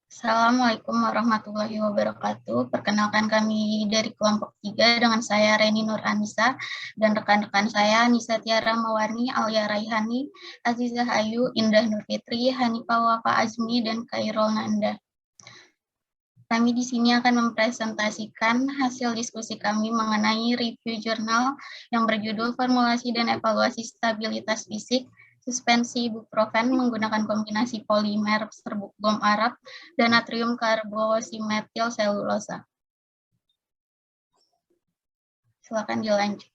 Assalamualaikum warahmatullahi wabarakatuh. Perkenalkan kami dari kelompok 3 dengan saya Reni Nur Anissa dan rekan-rekan saya Nisa Tiara Mawani, Alia Raihani, Azizah Ayu, Indah Nur Fitri, Hanifah Wafa Azmi, dan Khairul Nanda. Kami di sini akan mempresentasikan hasil diskusi kami mengenai review jurnal yang berjudul Formulasi dan Evaluasi Stabilitas Fisik Suspensi Ibuprofen menggunakan kombinasi polimer serbuk gom Arab dan natrium karbosimetil selulosa. Silakan dilanjut.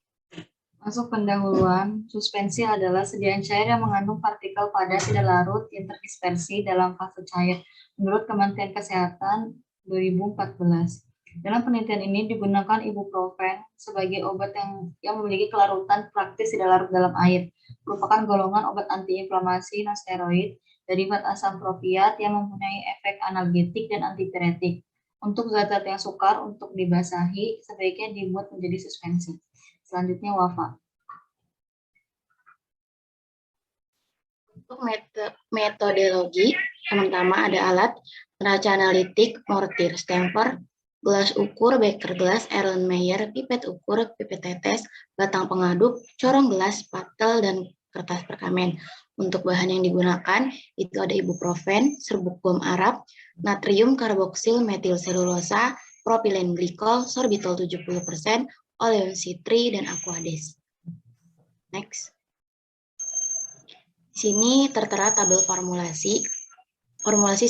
Masuk pendahuluan, suspensi adalah sediaan cair yang mengandung partikel padat tidak larut yang terdispersi dalam fase cair, menurut Kementerian Kesehatan 2014. Dalam penelitian ini digunakan ibuprofen sebagai obat yang memiliki kelarutan praktis tidak larut dalam air, merupakan golongan obat antiinflamasi non-steroid, derivat asam propiat yang mempunyai efek analgetik dan antipiretik. Untuk zat-zat yang sukar untuk dibasahi, sebaiknya dibuat menjadi suspensi. Selanjutnya Wafa. Untuk metodologi, pertama ada alat neraca analitik, mortir, stamper, gelas ukur, beker gelas, Erlenmeyer, pipet ukur, pipet tetes, batang pengaduk, corong gelas, patel, dan kertas perkamen. Untuk bahan yang digunakan, itu ada ibuprofen, serbuk gom Arab, natrium karboksil metil selulosa, propilen glikol, sorbitol 70%, oleum citri, dan aquades. Next. Di sini tertera tabel formulasi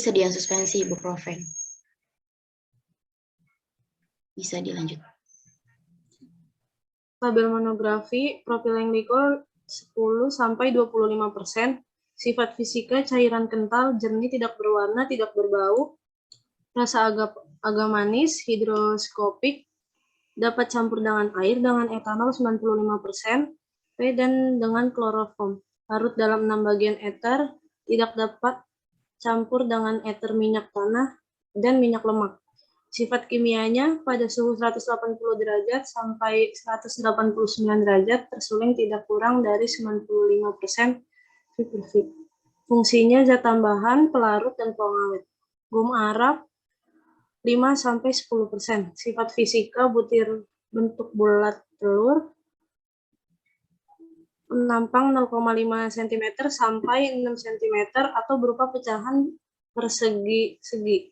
sediaan suspensi ibuprofen. Bisa dilanjut. Tabel monografi propilen glikol 10-25%, sifat fisika cairan kental, jernih, tidak berwarna, tidak berbau, rasa agak manis, hidroskopik, dapat campur dengan air dengan etanol 95%, P dan dengan kloroform. Larut dalam 6 bagian eter, tidak dapat campur dengan eter minyak tanah dan minyak lemak. Sifat kimianya pada suhu 180 derajat sampai 189 derajat tersuling tidak kurang dari 95% fit. Fungsinya zat tambahan, pelarut, dan pengawet. Gom Arab 5-10%. Sifat fisika butir bentuk bulat telur, menampang 0,5 cm sampai 6 cm atau berupa pecahan persegi-segi.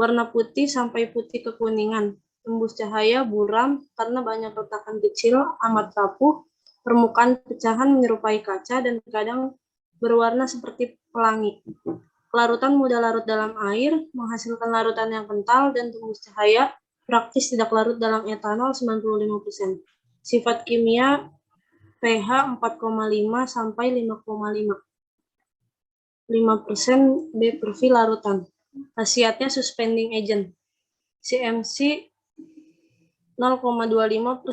Warna putih sampai putih kekuningan. Tembus cahaya buram karena banyak retakan kecil, amat rapuh. Permukaan pecahan menyerupai kaca dan kadang berwarna seperti pelangi. Kelarutan mudah larut dalam air, menghasilkan larutan yang kental dan tembus cahaya, praktis tidak larut dalam etanol 95%. Sifat kimia pH 4,5 sampai 5,5. 5% B per V larutan. Khasiatnya suspending agent. CMC 0,25/1%.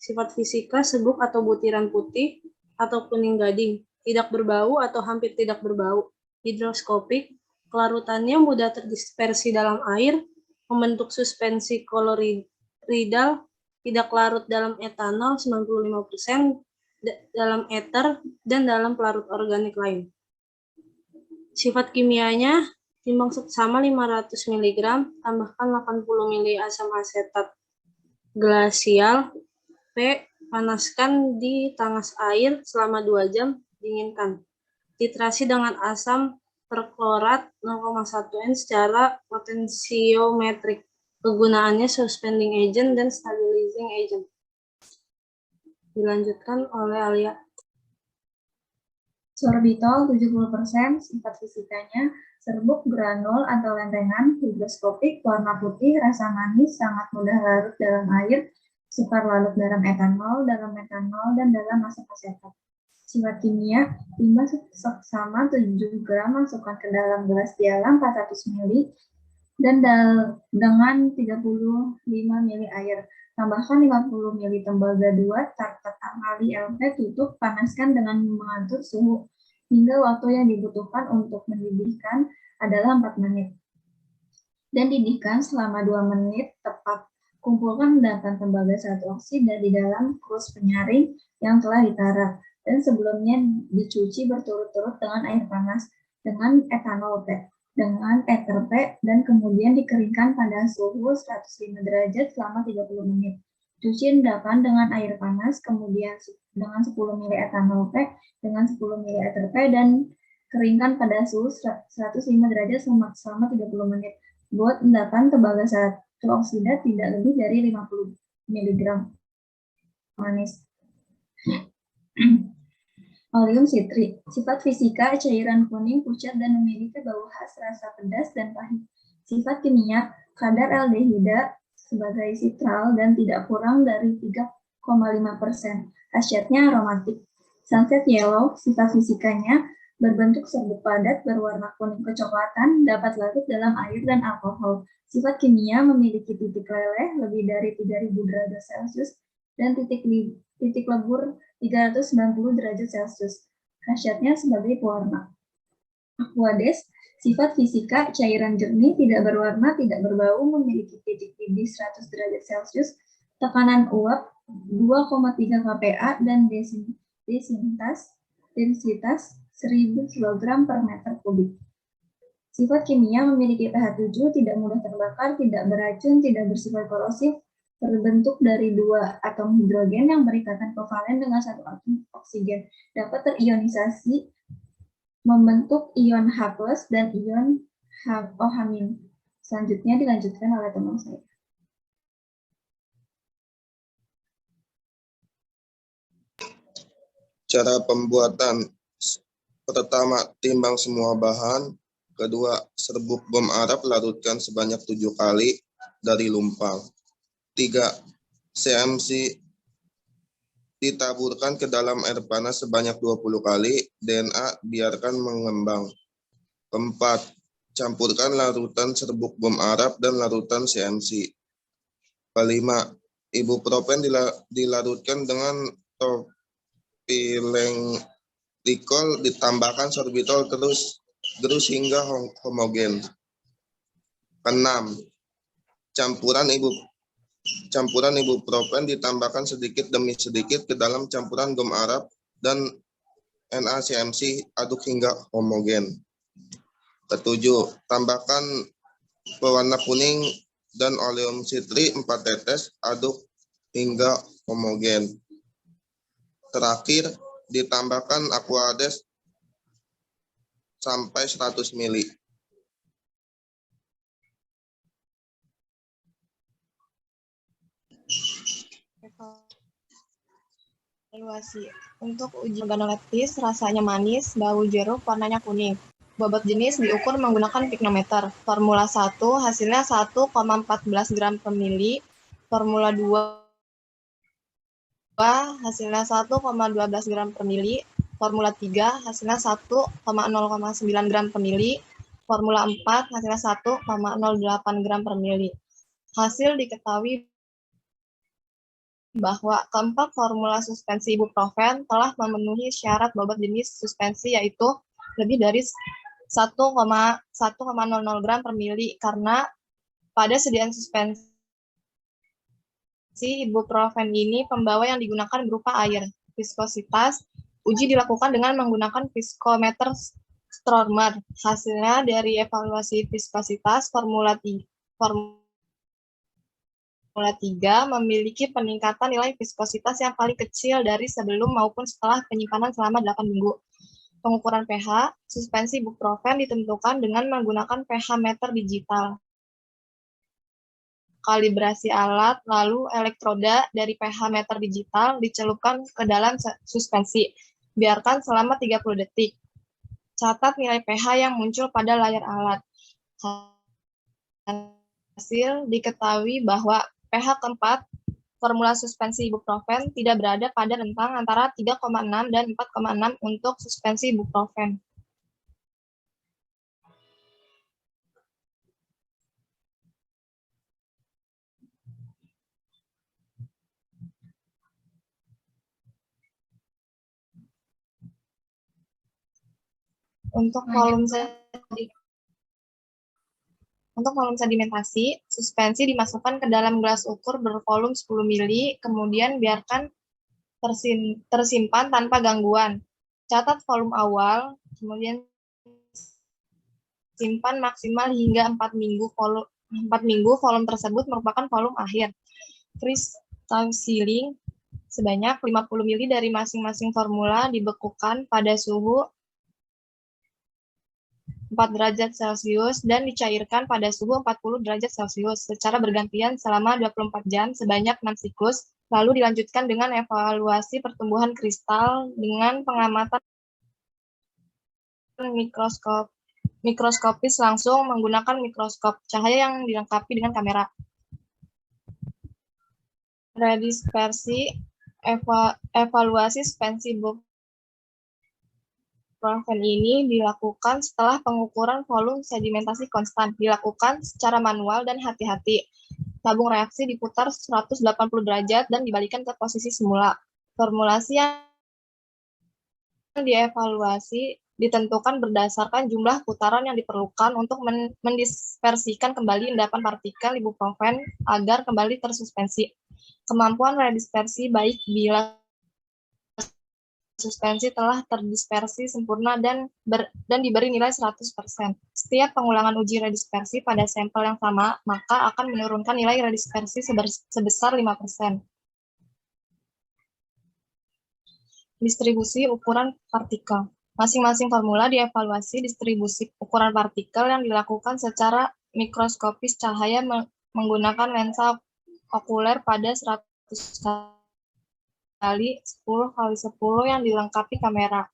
Sifat fisika seguk atau butiran putih atau kuning gading, tidak berbau atau hampir tidak berbau. Hidroskopik, kelarutannya mudah terdispersi dalam air, membentuk suspensi koloidal, tidak larut dalam etanol 95%, dalam eter, dan dalam pelarut organik lain. Sifat kimianya, timbang seksama 500 mg, tambahkan 80 ml asam asetat glasial, P, panaskan di tangas air selama 2 jam, dinginkan. Titrasi dengan asam perklorat 0,1 N secara potensiometrik. Kegunaannya suspending agent dan stabilizing agent. Dilanjutkan oleh Alia. Sorbitol 70%, sifat fisikanya serbuk, granul atau lempengan, higroskopik, warna putih, rasa manis, sangat mudah larut dalam air, sukar larut dalam etanol, dan dalam asam asetat. Sifat kimia, timbang seksama 7 gram masukkan ke dalam gelas piala 400 ml dan dengan 35 ml air. Tambahkan 50 ml tembaga 2, tartar amali LP, tutup, panaskan dengan mengatur suhu hingga waktu yang dibutuhkan untuk mendidihkan adalah 4 menit. Dan didihkan selama 2 menit tepat. Kumpulkan endapan tembaga 1 oksida di dalam krus penyaring yang telah ditarak dan sebelumnya dicuci berturut-turut dengan air panas dengan etanol PET dengan ether P dan kemudian dikeringkan pada suhu 105 derajat selama 30 menit. Cuci endapan dengan air panas, kemudian dengan 10 ml etanol P dengan 10 ml ether P dan keringkan pada suhu 105 derajat selama 30 menit. Buat endapan tembaga 1 oksida tidak lebih dari 50 mg manis. Oleum sitrik. Sifat fisika, cairan kuning, pucat, dan memiliki bau khas, rasa pedas, dan pahit. Sifat kimia, kadar aldehida sebagai sitral dan tidak kurang dari 3,5%. Khasiatnya aromatik. Sunset yellow, sifat fisikanya, berbentuk serbuk padat, berwarna kuning kecoklatan, dapat larut dalam air dan alkohol. Sifat kimia memiliki titik leleh lebih dari 3000 derajat Celcius dan titik lebur 390 derajat Celcius. Khasiatnya sebagai pewarna. Aqueous, sifat fisika, cairan jernih, tidak berwarna, tidak berbau, memiliki titik didih 100 derajat Celcius, tekanan uap 2,3 kPa, dan densitas 1000 kg per meter kubik. Sifat kimia memiliki pH 7, tidak mudah terbakar, tidak beracun, tidak bersifat korosif, terbentuk dari 2 atom hidrogen yang berikatan kovalen dengan 1 atom oksigen. Dapat terionisasi membentuk ion H+ dan ion OH-. Selanjutnya dilanjutkan oleh teman saya. Cara pembuatan: pertama, timbang semua bahan. Kedua, serbuk bom Arab larutkan sebanyak 7 kali dari lumpang. 3. CMC ditaburkan ke dalam air panas sebanyak 20 kali, DNA biarkan mengembang. 4. Campurkan larutan serbuk bom Arab dan larutan CMC. 5. Ibuprofen dilarutkan dengan topilenglikol, ditambahkan sorbitol terus hingga homogen. 6. Campuran ibuprofen ditambahkan sedikit demi sedikit ke dalam campuran gom Arab dan NaCMC, aduk hingga homogen. 7. Tambahkan pewarna kuning dan oleum sitri 4 tetes, aduk hingga homogen. Terakhir, ditambahkan aqueous sampai 100 ml. Evaluasi. Untuk uji organoleptis, rasanya manis, bau jeruk, warnanya kuning. Bobot jenis diukur menggunakan piknometer. Formula 1 hasilnya 1,14 gram per mili. Formula 2 hasilnya 1,12 gram per mili. Formula 3 hasilnya 1,09 gram per mili. Formula 4 hasilnya 1,08 gram per mili. Hasil diketahui bahwa keempat formula suspensi ibuprofen telah memenuhi syarat bobot jenis suspensi, yaitu lebih dari 1,00 gram per mili, karena pada sediaan suspensi ibuprofen ini pembawa yang digunakan berupa air. Viskositas, uji dilakukan dengan menggunakan viskometer Stromer. Hasilnya dari evaluasi viskositas Formula 3 memiliki peningkatan nilai viskositas yang paling kecil dari sebelum maupun setelah penyimpanan selama 8 minggu. Pengukuran pH, suspensi ibuprofen ditentukan dengan menggunakan pH meter digital. Kalibrasi alat, lalu elektroda dari pH meter digital dicelupkan ke dalam suspensi. Biarkan selama 30 detik. Catat nilai pH yang muncul pada layar alat. Hasil diketahui bahwa pH keempat formula suspensi ibuprofen tidak berada pada rentang antara 3,6 dan 4,6 untuk suspensi ibuprofen. Untuk volume sedimentasi, suspensi dimasukkan ke dalam gelas ukur bervolume 10 ml, kemudian biarkan tersimpan tanpa gangguan. Catat volume awal, kemudian tersimpan maksimal hingga 4 minggu. Volume tersebut merupakan volume akhir. Crystal sealing sebanyak 50 ml dari masing-masing formula dibekukan pada suhu 4 derajat Celcius dan dicairkan pada suhu 40 derajat Celcius secara bergantian selama 24 jam sebanyak 6 siklus, lalu dilanjutkan dengan evaluasi pertumbuhan kristal dengan pengamatan mikroskopis langsung menggunakan mikroskop cahaya yang dilengkapi dengan kamera. Redispersi evaluasi suspensi ibuprofen ini dilakukan setelah pengukuran volume sedimentasi konstan, dilakukan secara manual dan hati-hati. Tabung reaksi diputar 180 derajat dan dibalikan ke posisi semula. Formulasi yang dievaluasi ditentukan berdasarkan jumlah putaran yang diperlukan untuk mendispersikan kembali endapan partikel ibuprofen agar kembali tersuspensi. Kemampuan redispersi baik bila suspensi telah terdispersi sempurna dan diberi nilai 100%. Setiap pengulangan uji redispersi pada sampel yang sama, maka akan menurunkan nilai redispersi sebesar 5%. Distribusi ukuran partikel. Masing-masing formula dievaluasi distribusi ukuran partikel yang dilakukan secara mikroskopis cahaya menggunakan lensa okuler pada 100 kali 10 kali 10 yang dilengkapi kamera.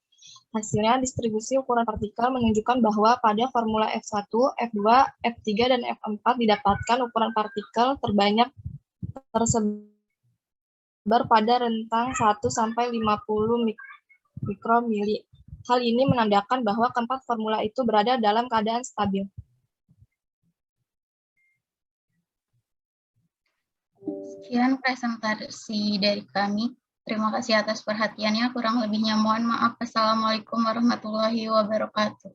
Hasilnya distribusi ukuran partikel menunjukkan bahwa pada formula F1, F2, F3, dan F4 didapatkan ukuran partikel terbanyak tersebar pada rentang 1 sampai 50 mikromili. Hal ini menandakan bahwa keempat formula itu berada dalam keadaan stabil. Sekian presentasi dari kami. Terima kasih atas perhatiannya. Kurang lebihnya mohon maaf. Assalamualaikum warahmatullahi wabarakatuh.